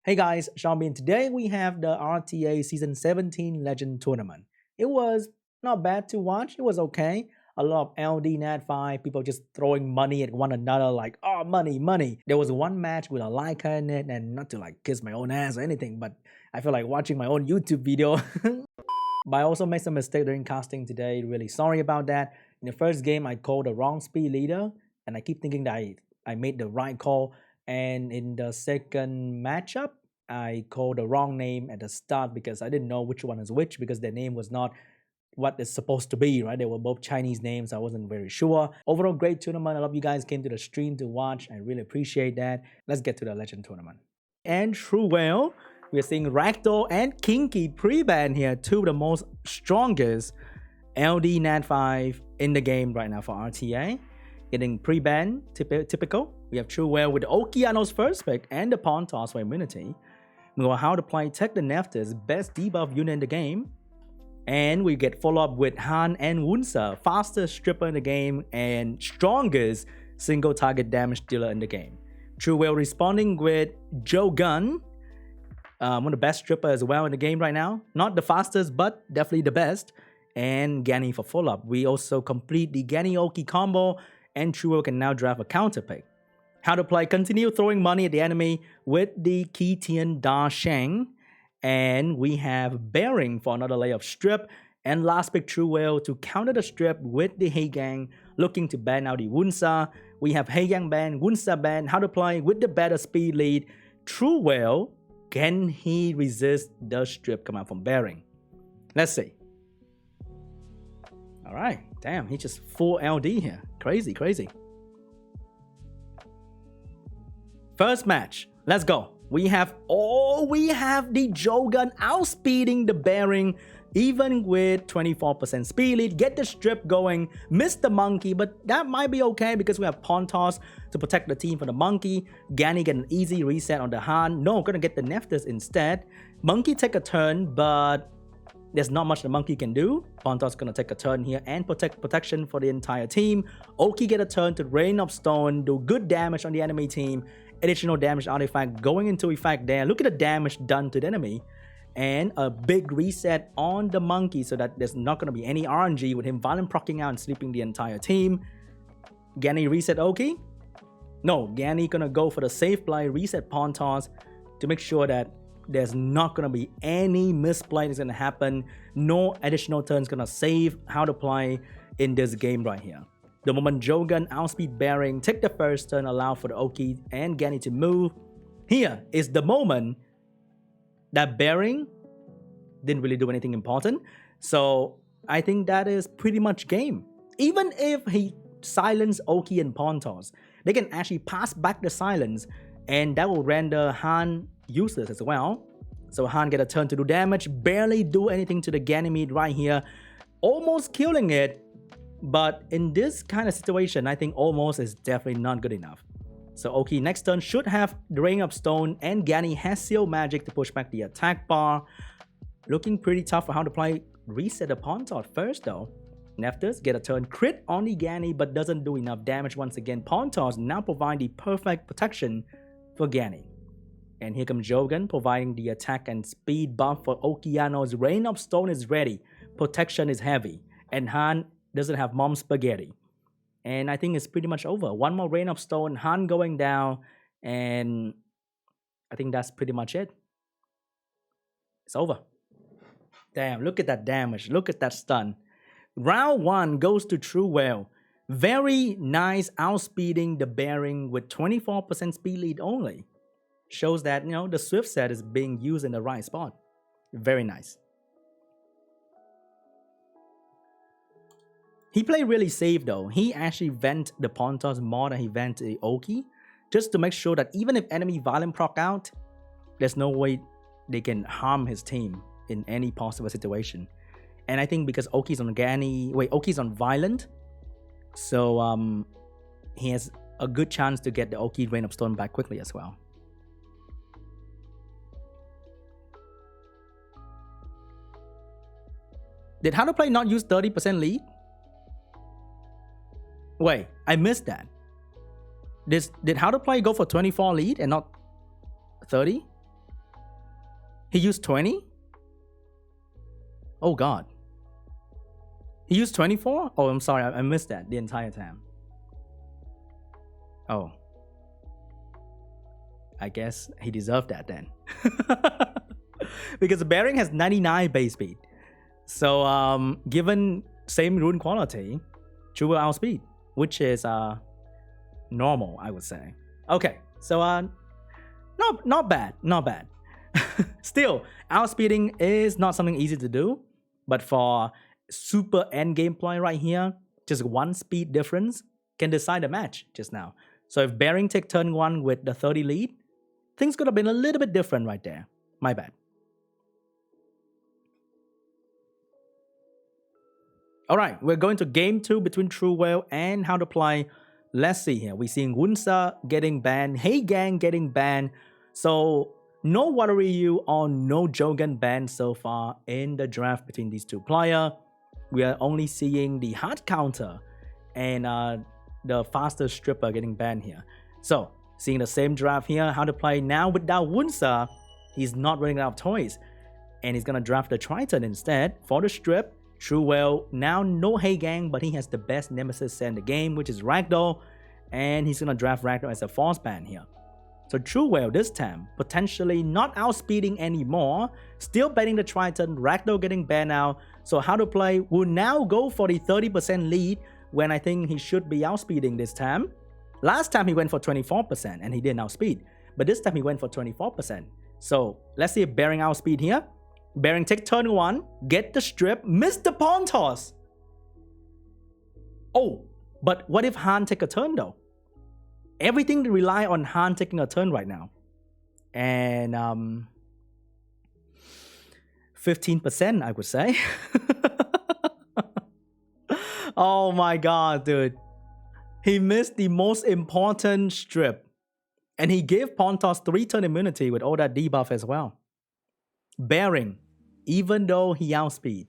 Hey guys, SeanB, and today we have the RTA Season 17 Legend Tournament. It was not bad to watch, it was okay. A lot of LD Nat5, people just throwing money at one another like, oh, money, money. There was one match with a Laika in it, and not to like kiss my own ass or anything, but I feel like watching my own YouTube video. But I also made some mistake during casting today, really sorry about that. In the first game, I called the wrong speed leader, and I keep thinking that I made the right call. And in the second matchup, I called the wrong name at the start because I didn't know which one is which because their name was not what it's supposed to be, right? They were both Chinese names. I wasn't very sure. Overall, great tournament. I love you guys came to the stream to watch. I really appreciate that. Let's get to the Legend Tournament. And Truewhale, we're seeing Ragdoll and Kinky pre-ban here, two of the most strongest LD Nat5 in the game right now for RTA. Getting pre-ban, typical. We have Truewhale with Okeano's first pick and the pawn toss for immunity. We know how to play Tech the Nefta's best debuff unit in the game. And we get follow-up with Han and Wunsa, fastest stripper in the game and strongest single target damage dealer in the game. Truewhale responding with Joe Gun, one of the best stripper as well in the game right now. Not the fastest, but definitely the best. And Ganny for follow-up. We also complete the Ganny Oki combo, and Truewhale can now draft a counter pick. How to play, continue throwing money at the enemy with the Kitian Da Sheng. And we have Bearing for another layer of strip. And last pick Truewhale to counter the strip with the Heigang, looking to ban out the Wunsa. We have Heigang ban, Wunsa ban. How to play with the better speed lead. Truewhale, can he resist the strip come out from Bearing? Let's see. Alright, damn, he's just full LD here. Crazy, crazy. First match, let's go. We have the Jogun outspeeding the Bearing, even with 24% speed lead. Get the strip going, miss the monkey, but that might be okay because we have pawn toss to protect the team from the monkey. Ganny get an easy reset on the Han. No, gonna get the Neftas instead. Monkey take a turn, but there's not much the monkey can do. Pawn toss gonna take a turn here and protection for the entire team. Oki get a turn to Rain of Stone, do good damage on the enemy team. Additional damage artifact going into effect there. Look at the damage done to the enemy. And a big reset on the monkey so that there's not going to be any RNG with him violent procking out and sleeping the entire team. Ganny reset Oki. No, Ganny going to go for the safe play, reset pawn toss to make sure that there's not going to be any misplay that's going to happen. No additional turns going to save how to play in this game right here. The moment Jogun outspeed Bearing, take the first turn, allow for the Oki and Ganny to move. Here is the moment that Bearing didn't really do anything important. So I think that is pretty much game. Even if he silenced Oki and pawn toss, they can actually pass back the silence and that will render Han useless as well. So Han get a turn to do damage, barely do anything to the Ganymede right here, almost killing it. But in this kind of situation, I think almost is definitely not good enough. So Oki next turn should have the Rain of Stone, and Ganny has Seal Magic to push back the attack bar. Looking pretty tough for how to play. Reset the pawn toss first though. Neftas get a turn crit on the Ganny but doesn't do enough damage once again. Pawn toss now provide the perfect protection for Ganny. And here comes Jogun providing the attack and speed buff for Okeano's Rain of Stone is ready. Protection is heavy. And Han doesn't have mom spaghetti. And I think it's pretty much over. One more Rain of Stone, Han going down, and I think that's pretty much it. It's over. Damn, look at that damage. Look at that stun. Round 1 goes to Truewhale. Very nice outspeeding the Bearing with 24% speed lead only. Shows that, you know, the Swift set is being used in the right spot. Very nice. He played really safe though. He actually vent the pawn toss more than he vent the Oki, just to make sure that even if enemy violent proc out, there's no way they can harm his team in any possible situation. And I think because Oki's on Oki's on violent, so he has a good chance to get the Oki Rain of Stone back quickly as well. Did How to Play not use 30% lead? Wait, I missed that. Did How to Play go for 24 lead and not 30? He used 20? Oh god. He used 24? Oh, I'm sorry, I missed that the entire time. Oh. I guess he deserved that then. Because the bearing has 99 base speed. So given same rune quality, Truewhale outspeed, which is normal, I would say. Okay, so not bad. Still, outspeeding is not something easy to do, but for super end gameplay right here, just one speed difference can decide the match just now. So if Bearing take turn 1 with the 30 lead, things could have been a little bit different right there. My bad. Alright, we're going to game 2 between Truewhale and Howtoplay. Let's see here. We're seeing Wunsa getting banned, Hey Gang getting banned. So no Wateryu or no Jogan banned so far in the draft between these two players. We are only seeing the hard counter and the faster stripper getting banned here. So seeing the same draft here, Howtoplay now without Wunsa, he's not running out of toys. And he's gonna draft the Triton instead for the strip. Truewhale now no Hey Gang, but he has the best nemesis set in the game, which is Ragdoll, and he's gonna draft Ragdoll as a force ban here. So Truewhale this time potentially not outspeeding anymore, still banning the Triton, Ragdoll getting banned now. So Howtoplay will now go for the 30% lead when I think he should be outspeeding this time. Last time he went for 24% and he didn't outspeed, but this time he went for 24%. So let's see if Bearing outspeed here. Bearing take turn 1, get the strip, miss the pawn toss. Oh, but what if Han take a turn though? Everything rely on Han taking a turn right now. And 15% I would say. Oh my god, dude. He missed the most important strip. And he gave pawn toss 3 turn immunity with all that debuff as well. Bearing, even though he outspeed,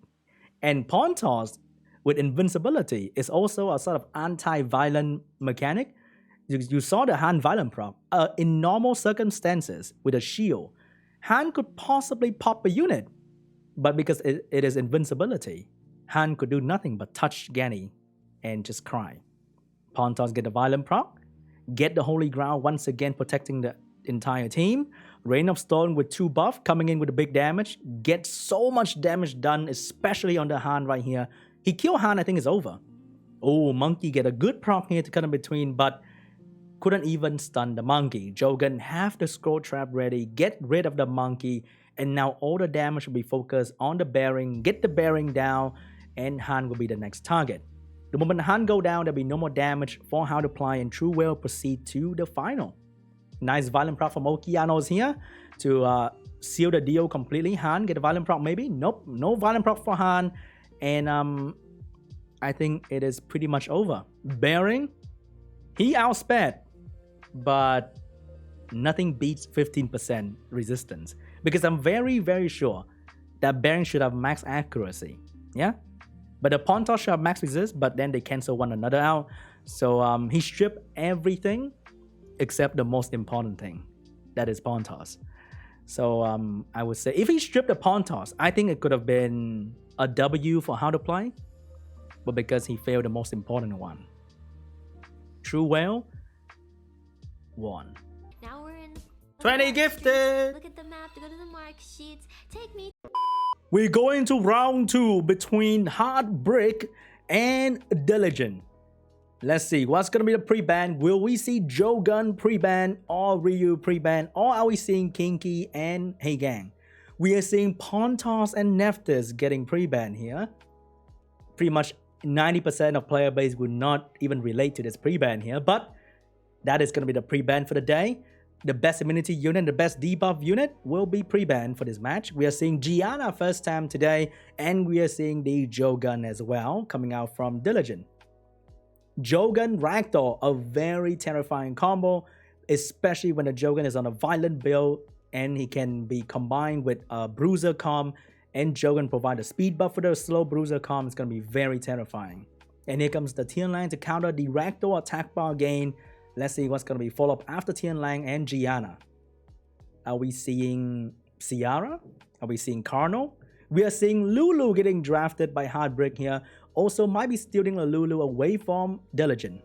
and pawn toss with invincibility is also a sort of anti-violent mechanic. You saw the Han violent proc. In normal circumstances with a shield, Han could possibly pop a unit, but because it is invincibility, Han could do nothing but touch Ganny and just cry. Pawn toss get the violent proc, get the Holy Grail once again protecting the entire team. Rain of Stone with 2 buff coming in with a big damage. Get so much damage done, especially on the Han right here. He killed Han, I think it's over. Oh, Monkey get a good proc here to cut in between, but couldn't even stun the Monkey. Jogan have the scroll trap ready, get rid of the Monkey, and now all the damage will be focused on the Bearing, get the Bearing down, and Han will be the next target. The moment Han go down, there'll be no more damage for Howtoplay, and Truewhale proceed to the final. Nice violent proc from Okeanos here to seal the deal completely. Han get a violent proc maybe? Nope, no violent proc for Han. And I think it is pretty much over. Bearing, he outsped, but nothing beats 15% resistance. Because I'm very, very sure that Bearing should have max accuracy. Yeah? But the pawn toss should have max resist, but then they cancel one another out. So he stripped everything except the most important thing, that is pawn toss. So I would say if he stripped the pawn toss, I think it could have been a W for Howtoplay, but because he failed the most important one, Truewhale won. Now we're in 20 gifted. Look at the map to go to the mark sheets. Take me. We're going to round 2 between Heartbreak and Diligent. Let's see, what's going to be the pre-ban? Will we see Jogan pre-ban or Ryu pre-ban? Or are we seeing Kinky and Hey Gang? We are seeing Pawn Toss and Nephthys getting pre-ban here. Pretty much 90% of player base would not even relate to this pre-ban here. But that is going to be the pre-ban for the day. The best immunity unit, the best debuff unit will be pre-banned for this match. We are seeing Gianna first time today. And we are seeing the Jogan as well coming out from Diligent. Jogan Ragdoll, a very terrifying combo, especially when the Jogan is on a violent build and he can be combined with a Bruiser Com, and Jogan provide a speed buff for the slow Bruiser Com. It's going to be very terrifying. And here comes the Tian Lang to counter the Ragdoll attack bar gain. Let's see what's going to be followed up after Tian Lang and Gianna. Are we seeing Ciara? Are we seeing Carno? We are seeing Lulu getting drafted by Heartbreak here. Also might be stealing a Lulu away from Diligent.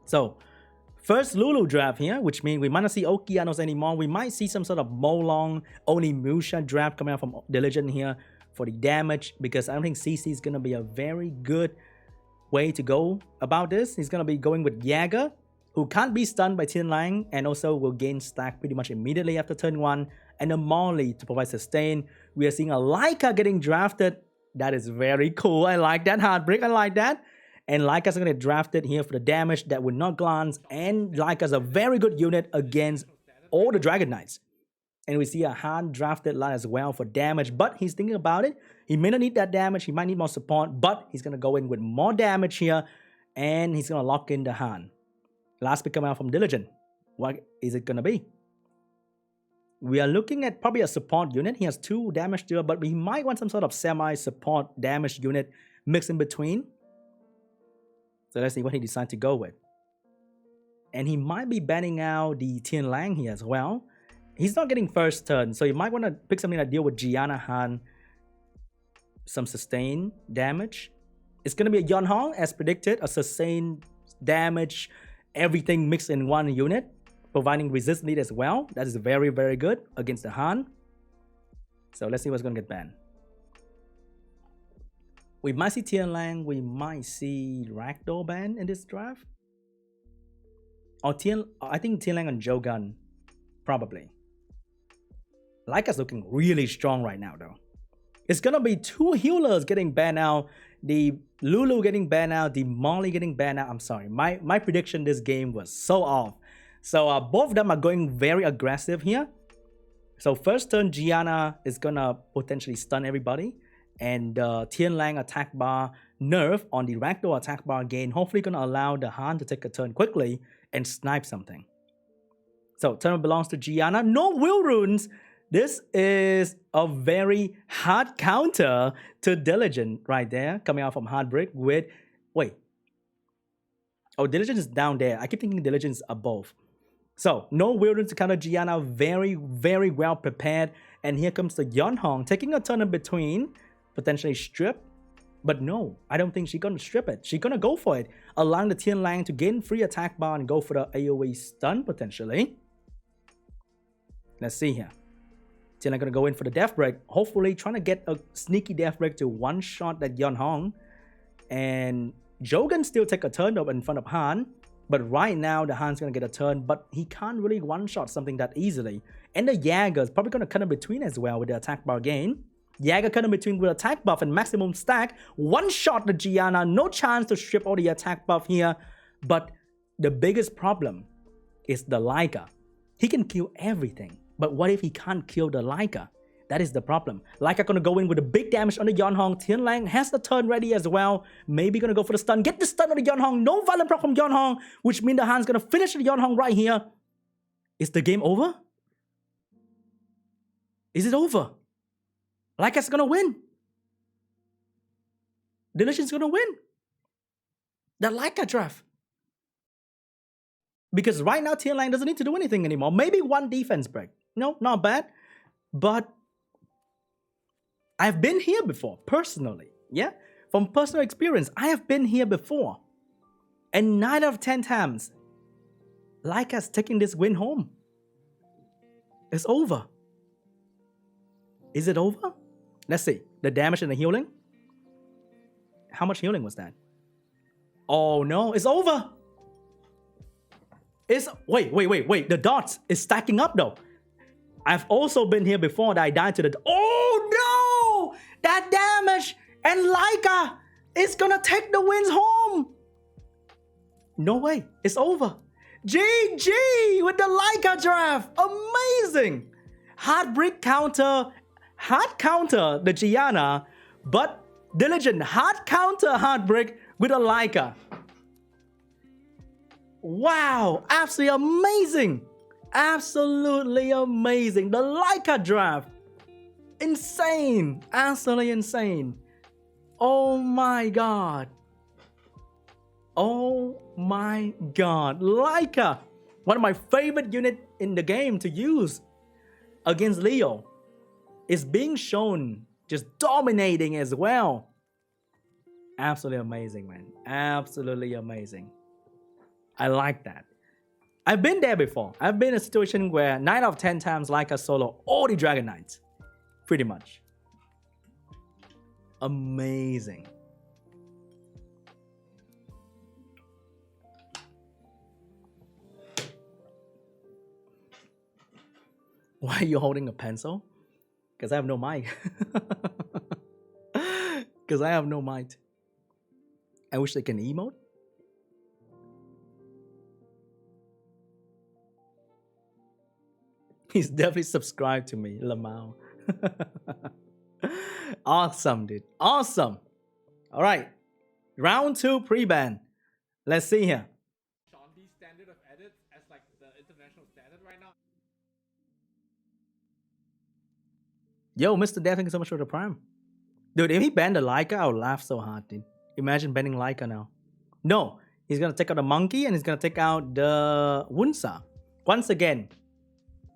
So, first Lulu draft here, which means we might not see Okeanos anymore. We might see some sort of Molong, Onimusha draft coming out from Diligent here for the damage, because I don't think CC is going to be a very good way to go about this. He's going to be going with Jäger, who can't be stunned by Tian Lang, and also will gain stack pretty much immediately after turn 1, and a Molly to provide sustain. We are seeing a Laika getting drafted. That is very cool. I like that. Heartbreak, I like that. And Laika's going to get drafted here for the damage that would not glance, and Laika's a very good unit against all the Dragon Knights. And we see a Han drafted line as well for damage, but he's thinking about it. He may not need that damage, he might need more support, but he's going to go in with more damage here, and he's going to lock in the Han. Last pick coming out from Diligent. What is it going to be? We are looking at probably a support unit. He has 2 damage dealer, but he might want some sort of semi-support damage unit mixed in between. So let's see what he decides to go with. And he might be banning out the Tian Lang here as well. He's not getting first turn, so you might want to pick something that deal with Gianna Han. Some sustain damage. It's going to be a Yonhong as predicted. A sustain damage, everything mixed in one unit. Providing resist lead as well. That is very, very good against the Han. So let's see what's going to get banned. We might see Tian Lang. We might see Ragdoll ban in this draft. Or I think Tian Lang and Jogan. Probably. Laika's looking really strong right now though. It's gonna be 2 healers getting banned out. The Lulu getting banned out. The Molly getting banned out. I'm sorry. My prediction this game was so off. So both of them are going very aggressive here. So first turn Gianna is gonna potentially stun everybody. And Tian Lang attack bar nerf on the Ragdoll attack bar gain. Hopefully gonna allow the Han to take a turn quickly and snipe something. So turn belongs to Gianna. No will runes. This is a very hard counter to Diligent right there. Coming out from Heartbreak with... Wait. Oh, Diligent is down there. I keep thinking Diligent is above. So, no will runes to counter Gianna. Very, very well prepared. And here comes the Yonhong taking a turn in between. Potentially strip. But no, I don't think she's going to strip it. She's going to go for it. Allowing the Tian Lang to gain free attack bar and go for the AoE stun potentially. Let's see here. Tian Lang going to go in for the death break. Hopefully trying to get a sneaky death break to one-shot that Yonhong. And Jogan still take a turn over in front of Han. But right now the Han's going to get a turn. But he can't really one-shot something that easily. And the Jäger is probably going to cut in between as well with the attack bar gain. Jäger cut in between with attack buff and maximum stack. One shot the Gianna. No chance to strip all the attack buff here. But the biggest problem is the Laika. He can kill everything. But what if he can't kill the Laika? That is the problem. Laika gonna go in with a big damage on the Yonhong. Tian Lang has the turn ready as well. Maybe gonna go for the stun. Get the stun on the Yonhong. No violent proc from Yonhong. Which means the Han's gonna finish the Yonhong right here. Is the game over? Is it over? Laika's gonna win. Diligent's gonna win. The Laika draft. Because right now Tian Lang doesn't need to do anything anymore. Maybe one defense break. No, not bad. But I've been here before, personally. Yeah? From personal experience, I have been here before. And 9 out of 10 times, Laika's taking this win home. It's over. Is it over? Let's see. The damage and the healing. How much healing was that? Oh no, it's over. Wait. The dots is stacking up though. I've also been here before that I died to the... Oh no! That damage! And Laika is gonna take the wins home! No way. It's over. GG with the Laika draft. Amazing! Hard counter the Gianna, but Diligent hard counter Heartbreak with a Laika. Wow, absolutely amazing. Absolutely amazing. The Laika draft. Insane. Absolutely insane. Oh my god. Oh my god. Laika. One of my favorite units in the game to use against Leo is being shown just dominating as well. Absolutely amazing, man. Absolutely amazing. I like that. I've been there before. I've been in a situation where 9 out of 10 times Laika solo all the Dragon Knights. Pretty much. Amazing. Why are you holding a pencil? Because I have no mic. Because I have no mic. I wish they can emote. He's definitely subscribed to me, Lamau. Awesome, dude. Awesome. All right. Round 2 pre-ban. Let's see here. SeanB standard of edits as like the international standard right now. Yo, Mr. Dev, thank you so much for the prime. Dude, if he banned the Laika, I would laugh so hard, dude. Imagine banning Laika now. No, he's gonna take out the monkey and he's gonna take out the Wunsa. Once again,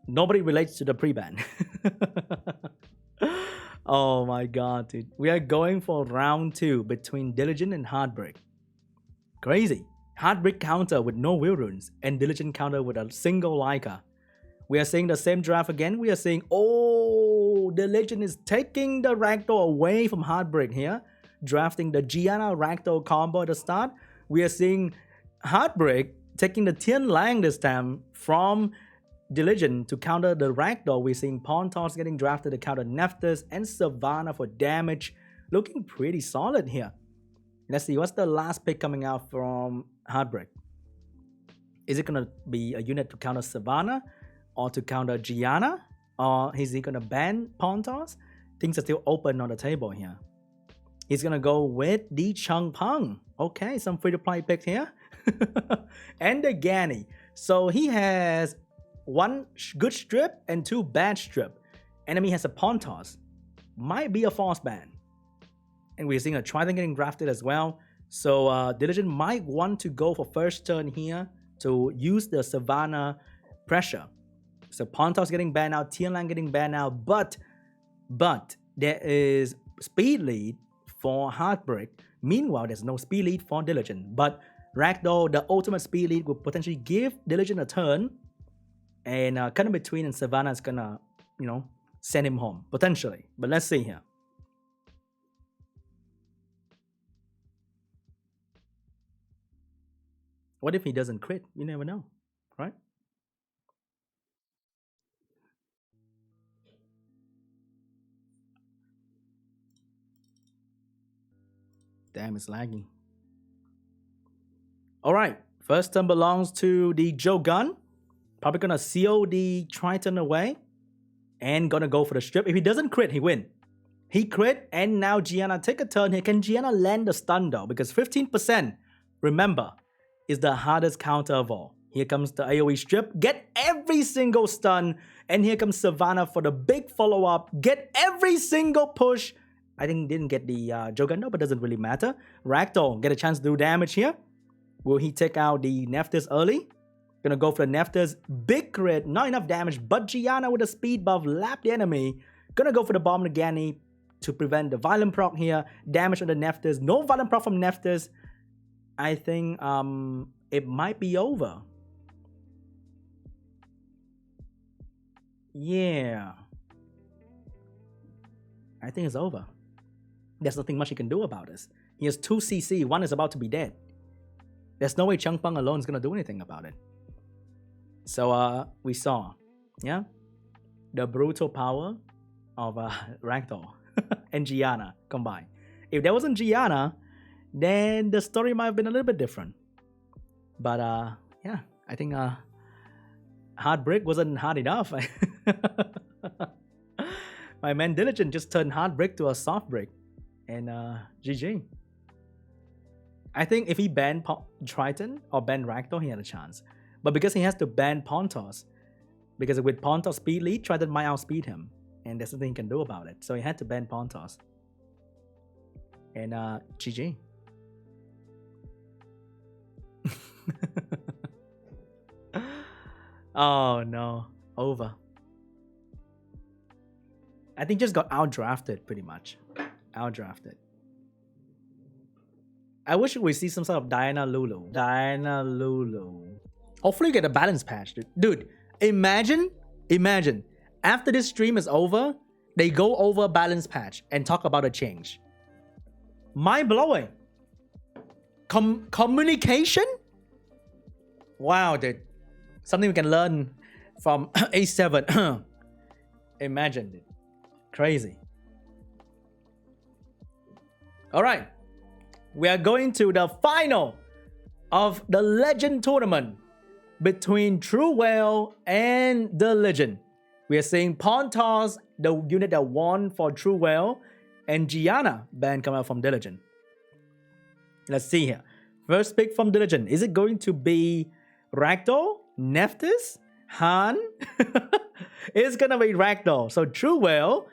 nobody relates to the pre-ban. Oh my god, dude. We are going for round 2 between Diligent and Heartbreak. Crazy. Heartbreak counter with no wheel runes and Diligent counter with a single Laika. We are seeing the same draft again. We are seeing, oh, Diligent is taking the Ragdoll away from Heartbreak here. Drafting the Gianna Ragdoll combo at the start. We are seeing Heartbreak taking the Tian Lang this time from Diligent to counter the Ragdoll. We're seeing Pawn Toss getting drafted to counter Nephthys and Savannah for damage. Looking pretty solid here. Let's see, what's the last pick coming out from Heartbreak? Is it going to be a unit to counter Savannah or to counter Gianna? Or is he going to ban Pawn Toss? Things are still open on the table here. He's going to go with the Chung Peng. Okay, some free-to-play pick here. And the Ganny. So he has 1 good strip and 2 bad strip. Enemy has a Pawn Toss. Might be a false ban. And we're seeing a Trident getting drafted as well. So Diligent might want to go for first turn here to use the Savannah pressure. So Pawn Toss getting banned out, Tian Lang getting banned out, but there is speed lead for Heartbreak. Meanwhile, there's no speed lead for Diligent. But Ragdoll, the ultimate speed lead, will potentially give Diligent a turn. And kind of between, and Savannah is gonna, send him home, potentially. But let's see here. What if he doesn't crit? You never know, right? Damn, it's lagging. All right, first turn belongs to the Joe Gun. Probably gonna seal the Triton away and gonna go for the strip. If he doesn't crit, he win. He crit, and now Gianna take a turn here. Can Gianna land the stun though? Because 15%, remember, is the hardest counter of all. Here comes the AoE strip. Get every single stun. And here comes Savannah for the big follow-up. Get every single push. I think didn't get the Jogando, but doesn't really matter. Ragdoll get a chance to do damage here. Will he take out the Nephthys early? Gonna go for the Nephthys. Big crit. Not enough damage, but Gianna with a speed buff lap the enemy. Gonna go for the Bomb Nagani to prevent the violent proc here. Damage on the Nephthys. No violent proc from Nephthys. I think it might be over. Yeah. I think it's over. There's nothing much he can do about this. He has 2 CC. One is about to be dead. There's no way Chung Peng alone is going to do anything about it. So we saw, yeah, the brutal power of Ragdoll and Gianna combined. If there wasn't Gianna, then the story might have been a little bit different. But yeah, I think Heartbreak wasn't hard enough. My man Diligent just turned Heartbreak to a soft break. And GG. I think if he banned Triton or banned Ragdoll, he had a chance. But because he has to ban Pawn Toss, because with Pawn Toss speed lead, Triton might outspeed him. And there's nothing he can do about it. So he had to ban Pawn Toss. And GG. Oh no, over. I think just got outdrafted pretty much. Outdrafted. I wish we see some sort of Diana Lulu. Diana Lulu. Hopefully you get a balance patch, dude. Dude, imagine, after this stream is over, they go over balance patch and talk about a change. Mind blowing. Communication? Wow, dude. Something we can learn from A7. Imagine it. Crazy. All right. We are going to the final of the Legend tournament between Truewhale and the Legend. We are seeing Pawn Toss, the unit that won for Truewhale, and Gianna ban come out from Diligent. Let's see here. First pick from Diligent. Is it going to be Ragdoll, Nephthys, Han? It's gonna be Ragdoll. So Truewhale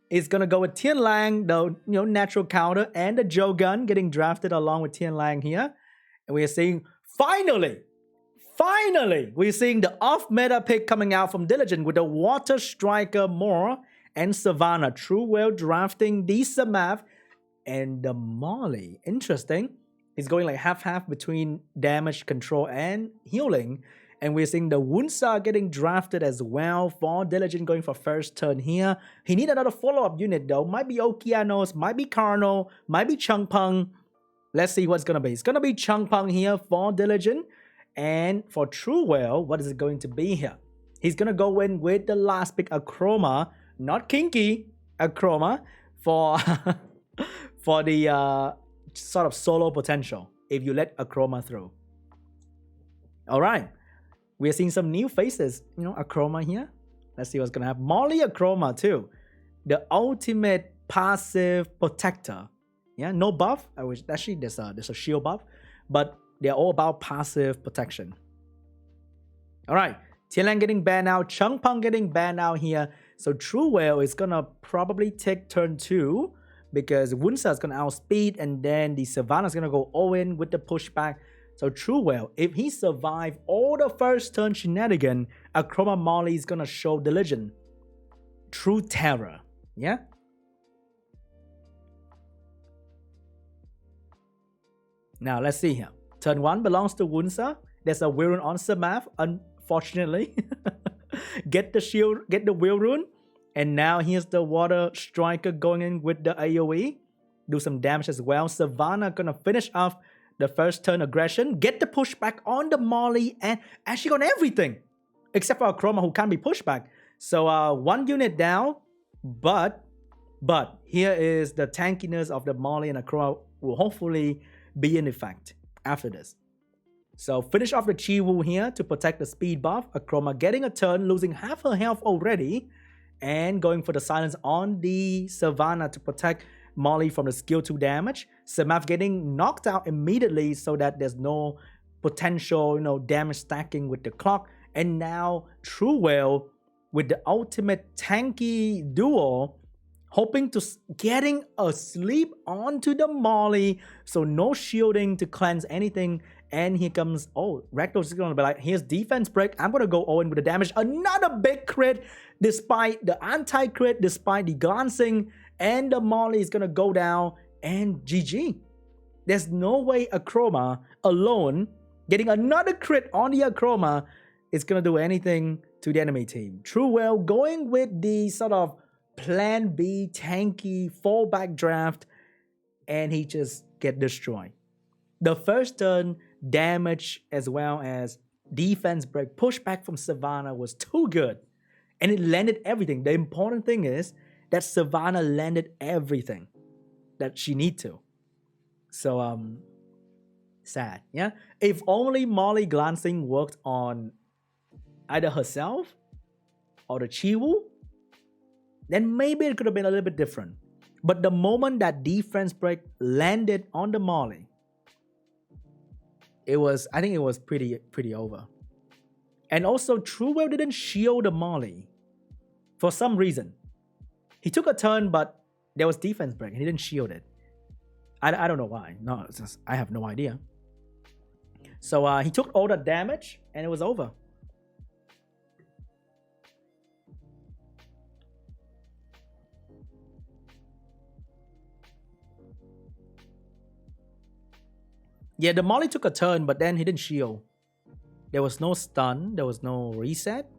is gonna go with Tian Lang, the natural counter, and the Jogun getting drafted along with Tian Lang here. And we are seeing finally, we're seeing the off-meta pick coming out from Diligent with the Water Striker Moore and Savannah. Truewhale drafting the Samath and the Molly. Interesting. He's going like half-half between damage control and healing. And we're seeing the Wunsa getting drafted as well for Diligent going for first turn here. He need another follow-up unit though. Might be Okeanos, might be Carno, might be Changpeng. Let's see what's gonna be. It's gonna be Changpeng here for Diligent. And for Truewhale, what is it going to be here? He's gonna go in with the last pick, Akroma, not Kinky, Akroma, for for the sort of solo potential if you let Akroma through. All right. We are seeing some new faces, Akroma here. Let's see what's gonna happen. Molly Akroma too. The ultimate passive protector. Yeah, no buff. I wish actually there's a shield buff, but they're all about passive protection. All right, Tianlang getting banned out, Changpeng getting banned out here. So Truewhale is gonna probably take turn 2 because Wunsa is gonna outspeed, and then the Savannah is gonna go all in with the pushback. So Truewhale, if he survives all the first turn shenanigan, Akroma Molly is gonna show Diligent true terror. Yeah. Now let's see here. Turn 1 belongs to Wunsa. There's a Wilrun on Samath, unfortunately. Get the shield, get the Wilrun. And now here's the Water Striker going in with the AoE. Do some damage as well. Savannah gonna finish off the first turn aggression. Get the pushback on the Molly and actually on everything. Except for Akroma who can't be pushed back. So one unit down. But here is the tankiness of the Molly, and Akroma will hopefully be in effect after this. So finish off the Chiwu here to protect the speed buff. Akroma getting a turn, losing half her health already, and going for the silence on the Savannah to protect Molly from the skill 2 damage. Samath getting knocked out immediately so that there's no potential damage stacking with the clock. And now Truewhale with the ultimate tanky duo, hoping to getting a sleep onto the Molly, so no shielding to cleanse anything. And here comes, Ragdoll is gonna be like, here's defense break. I'm gonna go all in with the damage. Another big crit, despite the anti-crit, despite the glancing, and the Molly is gonna go down and GG. There's no way Akroma alone getting another crit on the Akroma is gonna do anything to the enemy team. Truewhale going with the sort of plan B tanky fallback draft, and he just get destroyed. The first turn damage as well as defense break pushback from Savannah was too good, and it landed everything. The important thing is that Savannah landed everything that she need to. So sad. Yeah, if only Molly glancing worked on either herself or the Chiwu, then maybe it could have been a little bit different. But the moment that defense break landed on the Molly, I think it was pretty over. And also Truewhale didn't shield the Molly for some reason. He took a turn, but there was defense break and he didn't shield it. I don't know why. No, I have no idea. So he took all the damage and it was over. Yeah, the Molly took a turn, but then he didn't shield. There was no stun. There was no reset.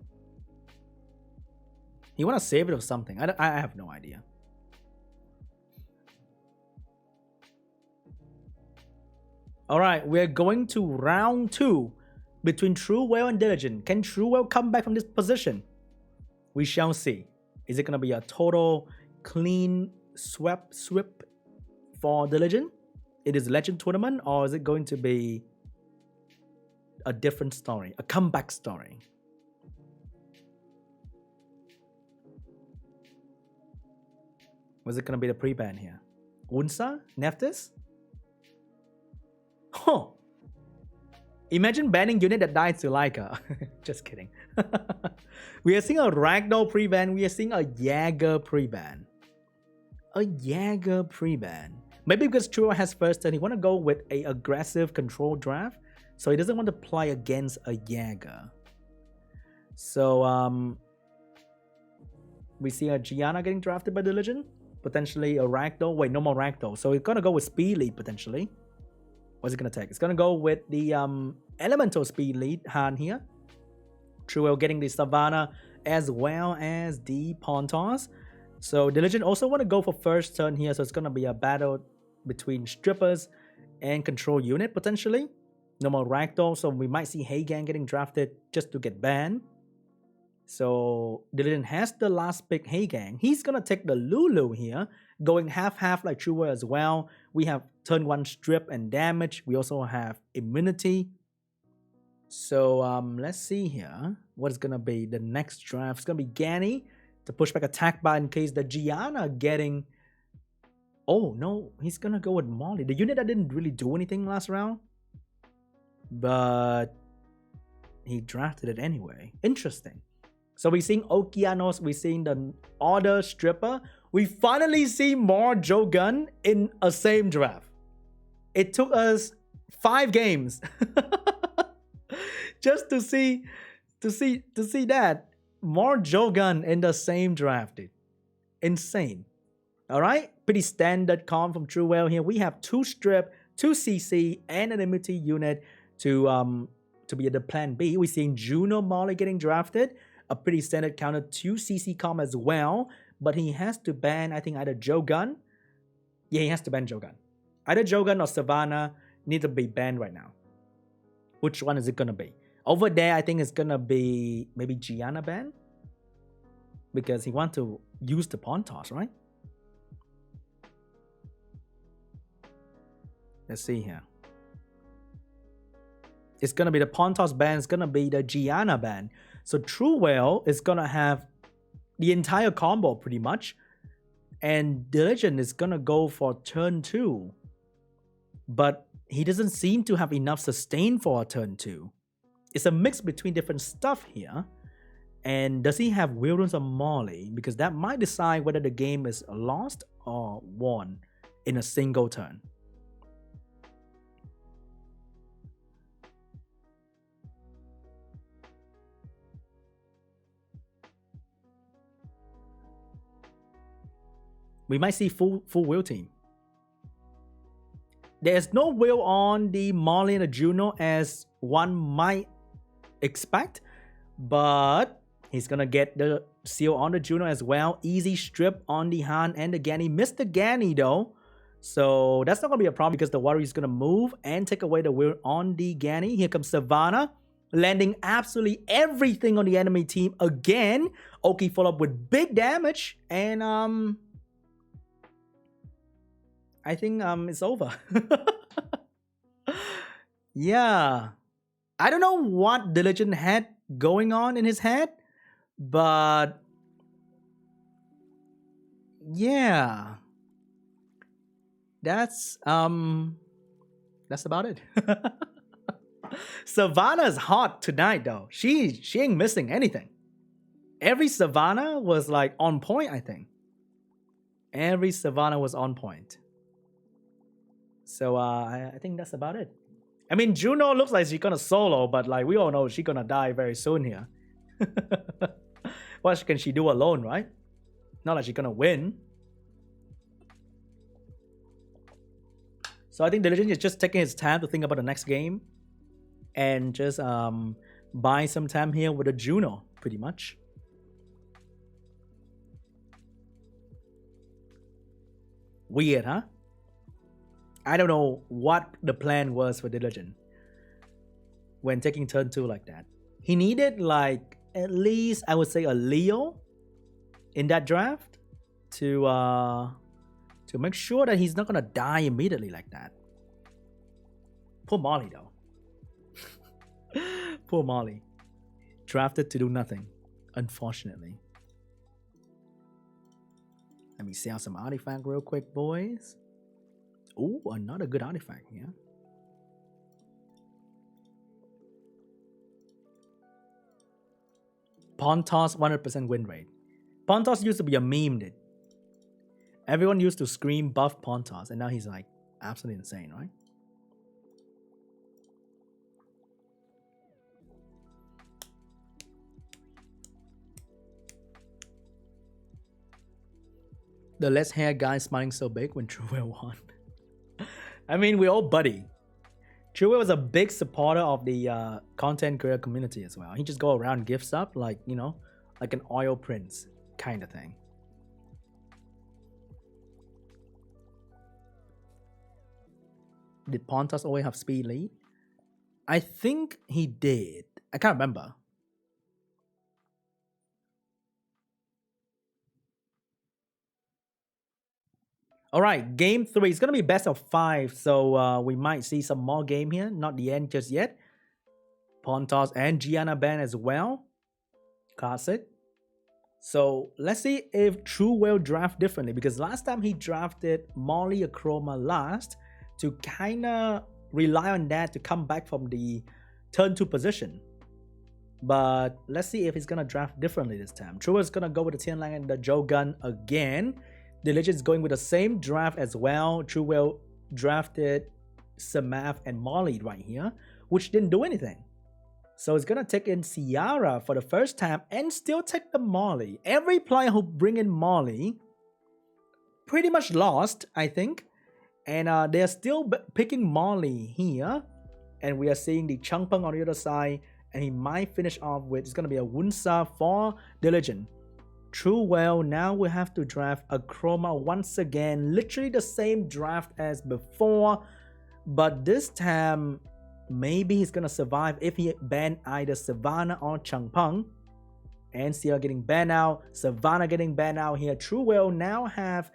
He want to save it or something. I have no idea. All right, we're going to round 2 between Truewhale and Diligent. Can Truewhale come back from this position? We shall see. Is it going to be a total clean sweep for Diligent? It is Legend Tournament, or is it going to be a different story, a comeback story? Was it going to be the pre-ban here? Unsa? Neftis? Huh. Imagine banning unit that dies to Laika. Just kidding. We are seeing a Ragdoll pre-ban. We are seeing a Jäger pre-ban. A Jäger pre-ban. Maybe because Truewhale has first turn, he want to go with a aggressive control draft. So he doesn't want to play against a Jäger. So we see a Gianna getting drafted by Diligent. Potentially a Ragdoll. Wait, no more Ragdoll. So he's going to go with Speed Lead potentially. What's it going to take? It's going to go with the Elemental Speed Lead Han here. Truewhale getting the Savannah as well as the Pontos. So Diligent also want to go for first turn here. So it's going to be a battle between Strippers and Control Unit potentially. No more Ragdoll. So we might see Hagan getting drafted just to get banned. So Diligent has the last pick Hagan. He's going to take the Lulu here. Going half-half like Truewhale as well. We have turn 1 strip and damage. We also have immunity. So let's see here. What is going to be the next draft? It's going to be Ganny to push back attack bar in case the Gianna getting... Oh, no. He's going to go with Molly. The unit that didn't really do anything last round. But he drafted it anyway. Interesting. So we're seeing Okeanos. We're seeing the Order Stripper. We finally see more Jogun in a same draft. It took us 5 games just to see that. More Jogun in the same draft, dude. Insane. All right, pretty standard comp from Truewhale here. We have 2 strip, 2 CC, and an immunity unit to be the plan B. We're seeing Juno Molly getting drafted. A pretty standard counter 2 CC comp as well. But he has to ban, I think, either Jogun. Yeah, he has to ban Jogun. Either Jogun or Savannah need to be banned right now. Which one is it going to be? Over there, I think it's going to be maybe Gianna ban. Because he wants to use the Pontos, right? Let's see here. It's going to be the Pontos ban. It's going to be the Gianna ban. So Truewhale is going to have the entire combo pretty much. And Diligent is going to go for turn 2. But he doesn't seem to have enough sustain for a turn 2. It's a mix between different stuff here. And does he have Wilderness or Molly? Because that might decide whether the game is lost or won in a single turn. We might see full will team. There's no will on the Molly and the Juno as one might expect. But he's going to get the seal on the Juno as well. Easy strip on the Han and the Ganny. Missed the Ganny though. So that's not going to be a problem because the Warrior is going to move and take away the will on the Ganny. Here comes Savannah. Landing absolutely everything on the enemy team again. Oki follow up with big damage. And I think it's over. Yeah. I don't know what Diligent had going on in his head, but yeah. That's about it. Savannah's hot tonight though. She ain't missing anything. Every Savannah was like on point, I think. Every Savannah was on point. So I think that's about it. I mean, Juno looks like she's gonna solo, but like we all know she's gonna die very soon here. What can she do alone, right? Not like she's gonna win. So I think Diligent is just taking his time to think about the next game and just buy some time here with a Juno, pretty much. Weird, huh? I don't know what the plan was for Diligent when taking turn 2 like that. He needed like at least, I would say, a Leo in that draft to make sure that he's not gonna die immediately like that. Poor Molly though. Poor Molly. Drafted to do nothing, unfortunately. Let me see out some artifact real quick, boys. Ooh, another good artifact here. Pawn toss 100% win rate. Pawn toss used to be a meme, dude. Everyone used to scream buff pawn toss, and now he's like absolutely insane, right? The less hair guy smiling so big when Truewhale won. I mean, we're all buddy. Truewhale was a big supporter of the content creator community as well. He just go around gift stuff like, you know, like an oil prince kind of thing. Did Pontus always have speed lead? I think he did. I can't remember. All right, game 3. It's going to be best of 5, so we might see some more game here. Not the end just yet. Pontos and Gianna ban as well. Classic. So let's see if Truewhale draft differently, because last time he drafted Molly Acroma last to kind of rely on that to come back from the turn 2 position. But let's see if he's going to draft differently this time. Truewhale is going to go with the Tian Lang and the Joe Gun again. The Legend is going with the same draft as well. Truewhale drafted Samath and Molly right here, which didn't do anything. So it's going to take in Ciara for the first time and still take the Molly. Every player who bring in Molly pretty much lost, I think. And they're still picking Molly here. And we are seeing the Changpeng on the other side. And he might finish off with, it's going to be a Wunsa for the Legend. Truewhale, now we have to draft Acroma once again. Literally the same draft as before. But this time, maybe he's going to survive if he ban either Savannah or Changpeng. And Ciara getting banned out. Savannah getting banned out here. Truewhale now have,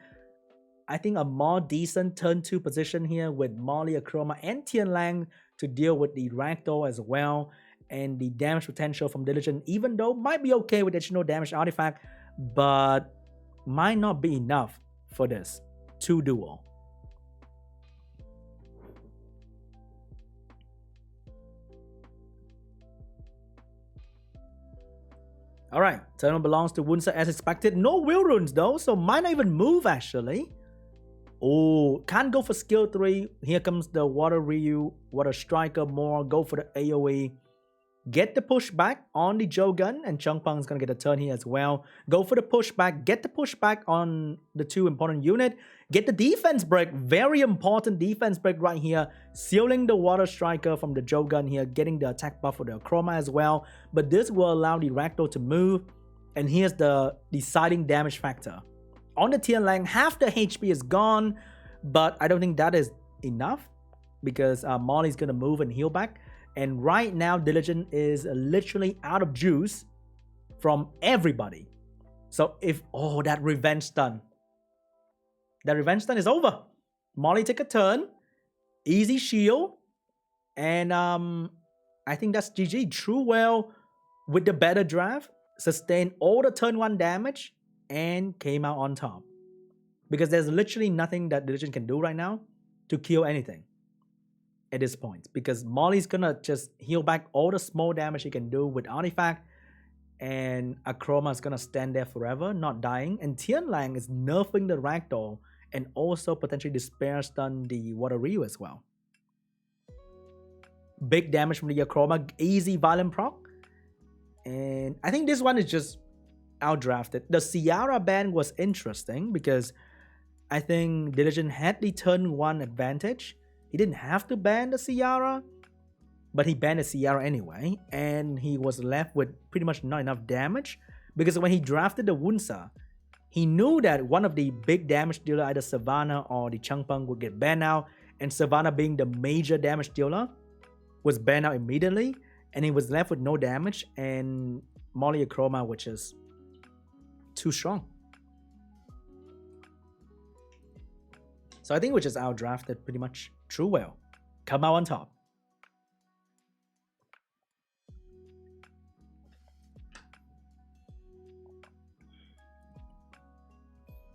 I think, a more decent turn 2 position here with Molly, Acroma, and Tian Lang to deal with the Ragdoll as well. And the damage potential from Diligent, even though might be okay with additional damage artifact, but might not be enough for this 2 duo. Alright, turn 1 belongs to Wunsa as expected. No will runes though, so might not even move actually. Oh, can't go for skill 3. Here comes the Water Ryu, Water Striker more. Go for the AoE. Get the pushback on the Joe Gun, and Changpeng is going to get a turn here as well. Go for the pushback. Get the pushback on the 2 important unit. Get the defense break. Very important defense break right here. Sealing the Water Striker from the Joe Gun here. Getting the attack buff for the Acroma as well. But this will allow the Ragdoll to move. And here's the deciding damage factor. On the Tian Lang, half the HP is gone. But I don't think that is enough, because Molly's going to move and heal back. And right now, Diligent is literally out of juice from everybody. So if, oh, that revenge stun. That revenge stun is over. Molly take a turn. Easy shield. And I think that's GG. Truewhale with the better draft. Sustained all the turn 1 damage. And came out on top. Because there's literally nothing that Diligent can do right now to kill anything at this point, because Molly's gonna just heal back all the small damage he can do with artifact, and Acroma is gonna stand there forever, not dying, and Tian Lang is nerfing the Ragdoll and also potentially despair stun the Water Ryu as well. Big damage from the Acroma, easy violent proc, and I think this one is just outdrafted. The Ciara ban was interesting because I think Diligent had the turn 1 advantage. he didn't have to ban the Ciara, but he banned the Ciara anyway, and he was left with pretty much not enough damage, because when he drafted the Wunsa, he knew that one of the big damage dealer, either Savannah or the Changpeng, would get banned out, and Savannah being the major damage dealer was banned out immediately, and he was left with no damage and Molly Chroma, which is too strong. So I think we just outdrafted pretty much Truewhale. Come out on top.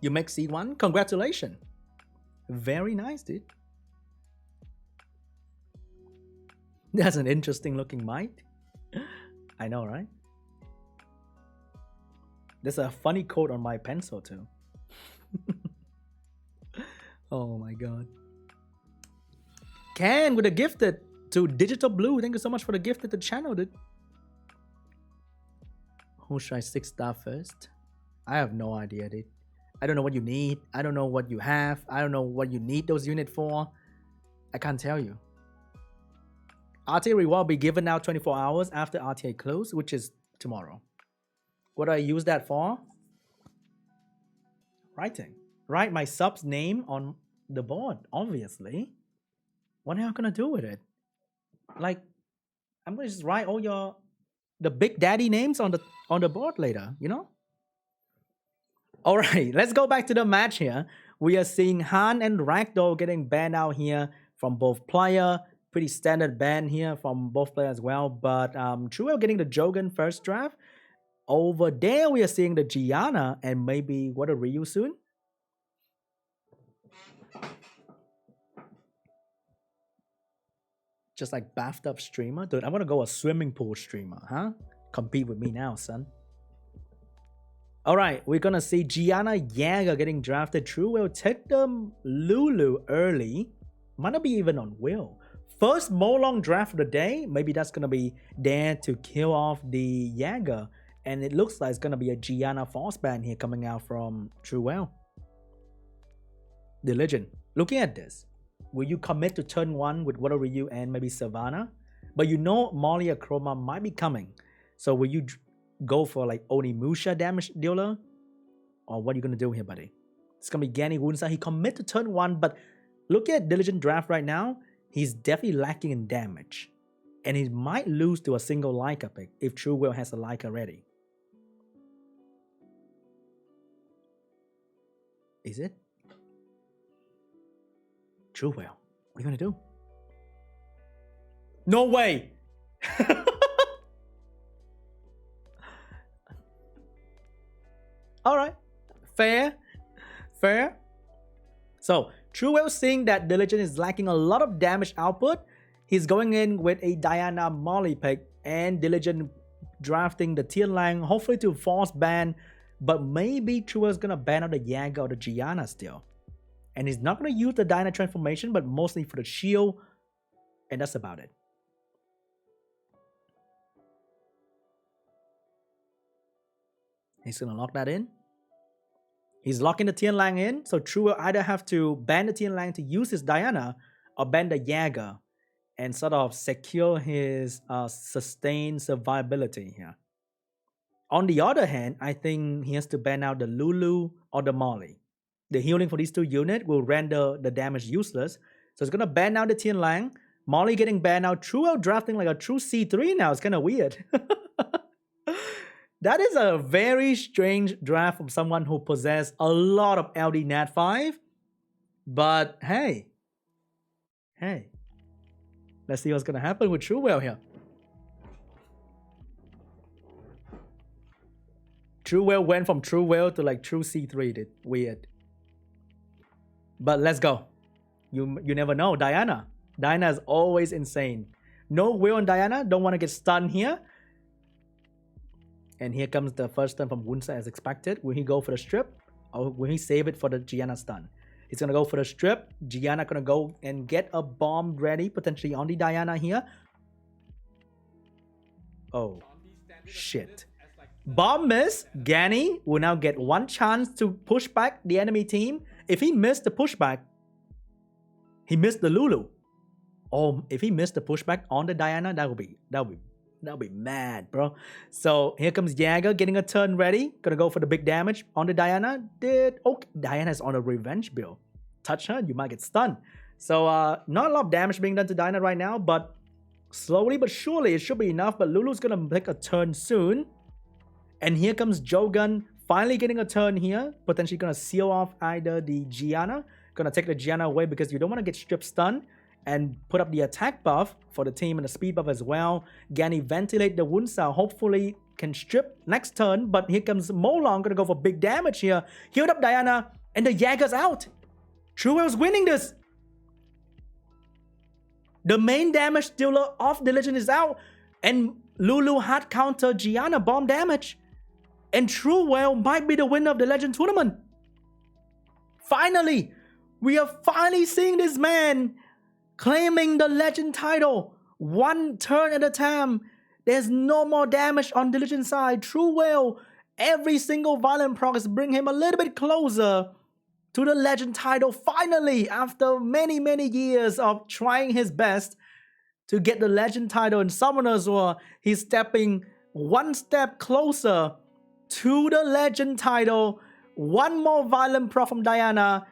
You make C1? Congratulations. Very nice, dude. That's an interesting looking mic. I know, right? There's a funny quote on my pencil too. Oh my god. Ken with a gifted to Digital Blue. Thank you so much for the gift to the channel, dude. Who should I 6-star first? I have no idea, dude. I don't know what you need. I don't know what you have. I don't know what you need those units for. I can't tell you. RTA reward will be given out 24 hours after RTA close, which is tomorrow. What do I use that for? Writing. Write my sub's name on the board, obviously. What am I gonna do with it? Like, I'm gonna just write all the big daddy names on the board later, you know? Alright, let's go back to the match here. We are seeing Han and Ragdoll getting banned out here from both player. Pretty standard ban here from both players as well. But Truewhale getting the Jogan first draft. Over there, we are seeing the Gianna and maybe what a Ryu soon. Just like bathed up streamer. Dude, I'm gonna go a swimming pool streamer, huh? Compete with me now, son. Alright, we're gonna see Gianna Jäger getting drafted. Truewhale take them Lulu early. Might not be even on Will. First Molong draft of the day. Maybe that's gonna be there to kill off the Jäger. And it looks like it's gonna be a Gianna force ban here coming out from Truewhale. The Legend. Looking at this, will you commit to turn 1 with Water Ryu and maybe Savannah? But you know Molia Chroma might be coming. So will you go for like Onimusha damage dealer? Or what are you gonna do here, buddy? It's gonna be Gani Wunsa. He commit to turn 1, but look at Diligent draft right now. He's definitely lacking in damage. And he might lose to a single Laika pick if Truewhale has a Laika ready. Is it? Truewhale, what are you gonna do? No way! Alright. Fair. Fair. So, Truewhale seeing that Diligent is lacking a lot of damage output, he's going in with a Diana Molly pick and Diligent drafting the Tian Lang, hopefully to force ban, but maybe Truewhale's gonna ban out the Jäger or the Gianna still. And he's not gonna use the Diana transformation, but mostly for the shield, and that's about it. He's gonna lock that in. He's locking the Tian Lang in, so True will either have to ban the Tian Lang to use his Diana or ban the Jäger and sort of secure his sustained survivability here. On the other hand, I think he has to ban out the Lulu or the Molly. The healing for these two units will render the damage useless. So it's gonna ban out the Tian Lang. Molly getting banned out. True drafting like a true C3 now. It's kind of weird. That is a very strange draft from someone who possesses a lot of LD Nat 5. But hey. Let's see what's gonna happen with Truewhale here. Truewhale went from Truewhale to like true C3, dude. Weird. But let's go. You never know. Diana is always insane. No Will on Diana. Don't want to get stunned here. And here comes the first stun from Wunsa as expected. Will he go for the strip? Or will he save it for the Gianna stun? He's going to go for the strip. Gianna going to go and get a bomb ready, potentially on the Diana here. Oh, shit. Bomb miss. Gani will now get one chance to push back the enemy team. If he missed the pushback, he missed the Lulu. Oh, if he missed the pushback on the Diana, that would be mad, bro. So here comes Jagger getting a turn ready. Gonna go for the big damage on the Diana. Okay, Diana's on a revenge build. Touch her, you might get stunned. So not a lot of damage being done to Diana right now, but slowly but surely it should be enough. But Lulu's gonna take a turn soon. And here comes Jogan finally getting a turn here. Potentially gonna seal off either the Gianna. Gonna take the Gianna away because you don't want to get strip stun. And put up the attack buff for the team and the speed buff as well. Gani ventilate the wound cell. Hopefully can strip next turn. But here comes Molong. Gonna go for big damage here. Healed up Diana. And the Jaeger's out. Truewhale's winning this. The main damage dealer of the Legend is out. And Lulu had counter Gianna bomb damage. And Truewhale might be the winner of the Legend tournament. Finally. We are finally seeing this man claiming the Legend title. One turn at a time. There's no more damage on the Legend side. Truewhale, every single violent proc bring him a little bit closer to the Legend title. Finally, after many years of trying his best to get the Legend title in Summoners War, he's stepping one step closer to the Legend title. One more violent proc from Diana.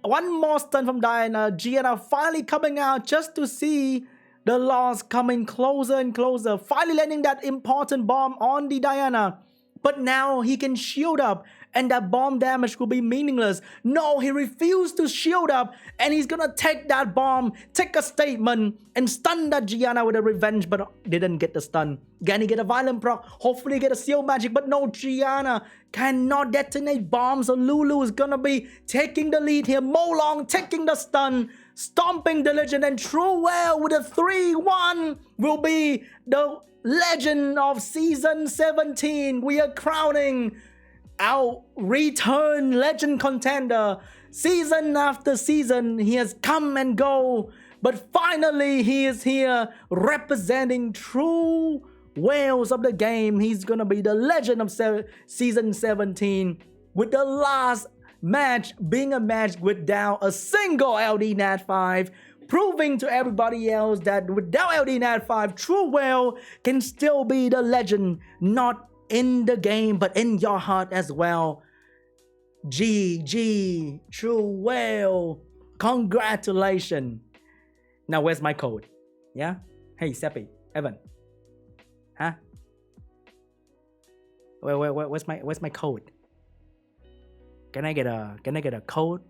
One more stun from Diana. Gianna finally coming out just to see the loss coming closer and closer. Finally landing that important bomb on the Diana. But now he can shield up and that bomb damage will be meaningless. No, he refused to shield up and he's gonna take that bomb, take a statement and stun that Gianna with a revenge, but didn't get the stun. Gani get a violent proc, hopefully get a seal magic, but no, Gianna cannot detonate bombs. So Lulu is gonna be taking the lead here. Molong taking the stun, stomping the Legend, and Truewhale with a 3-1 will be the Legend of Season 17. We are crowning our return Legend contender. Season after season, he has come and go, but finally he is here representing true whales of the game. He's gonna be the Legend of Season 17, with the last match being a match without a single LD Nat 5, proving to everybody else that without LD Nat 5, Truewhale can still be the Legend, not in the game but in your heart as well. GG Truewhale, congratulations. Now where's my code? Yeah, hey Seppi, Evan, huh? Where's my code? Can I get a code